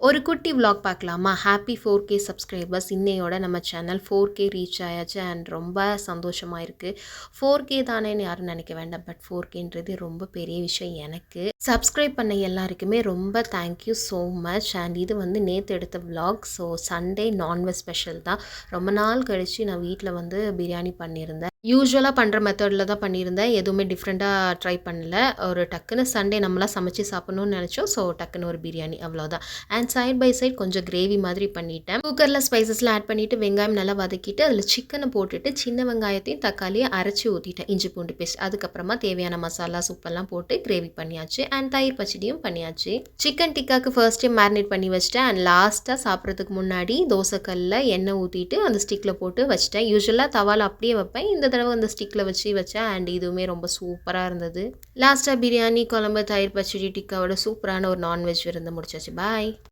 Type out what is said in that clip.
ஒரு குட்டி vlog பார்க்கலாமா? ஹேப்பி 4K சப்ஸ்கிரைபர்ஸ் இன்னையோட நம்ம சேனல் 4K ரீச் ஆயாச்சு அண்ட் ரொம்ப சந்தோஷமாக இருக்குது. 4K தானேன்னு யாரும் நினைக்க வேண்டாம், பட் 4Kன்றது ரொம்ப பெரிய விஷயம் எனக்கு. சப்ஸ்கிரைப் பண்ண எல்லாருக்குமே ரொம்ப தேங்க்யூ ஸோ மச். அண்ட் இது வந்து நேற்று எடுத்த vlog. So Sunday non veg special தான். ரொம்ப நாள் கழித்து நான் வீட்டில் வந்து பிரியாணி பண்ணியிருந்தேன். யூஸ்வலாக பண்ணுற மெத்தடில் தான் பண்ணியிருந்தேன். எதுவுமே டிஃப்ரெண்ட்டாக ட்ரை பண்ணல. ஒரு டக்குன்னு சண்டே நம்மளாம் சமைச்சு சாப்பிட்ணுன்னு நினச்சோம். ஸோ டக்குன்னு ஒரு பிரியாணி அவ்வளோதான். அண்ட் சைட் பை சைட் கொஞ்சம் கிரேவி மாதிரி பண்ணிட்டேன். குக்கரில் ஸ்பைசஸ்லாம் ஆட் பண்ணிவிட்டு வெங்காயம் நல்லா வதக்கிட்டு அதில் சிக்கனை போட்டுட்டு சின்ன வெங்காயத்தையும் தக்காளியை அரைச்சி ஊற்றிட்டேன், இஞ்சி பூண்டு பேஸ்ட். அதுக்கப்புறமா தேவையான மசாலா சூப்பெல்லாம் போட்டு கிரேவி பண்ணியாச்சு அண்ட் தயிர் பச்சடியும் பண்ணியாச்சு. சிக்கன் டிக்காக்கு ஃபர்ஸ்ட்டே மேரினேட் பண்ணி வச்சிட்டேன். அண்ட் லாஸ்ட்டாக சாப்பிட்றதுக்கு முன்னாடி தோசைக்கல்லில் எண்ணெய் ஊற்றிட்டு அந்த ஸ்டிக்கில் போட்டு வச்சிட்டேன். யூஸ்வலாக தவால் அப்படியே வைப்பேன், இந்த தடவை அந்த ஸ்டிக்கில் வச்சேன். அண்ட் இதுவுமே ரொம்ப சூப்பராக இருந்தது. லாஸ்ட்டாக பிரியாணி, குழம்பு, தயிர் பச்சடி, டிக்காவோட சூப்பரான ஒரு நான்வெஜ் விருந்து முடிச்சாச்சு. பாய்.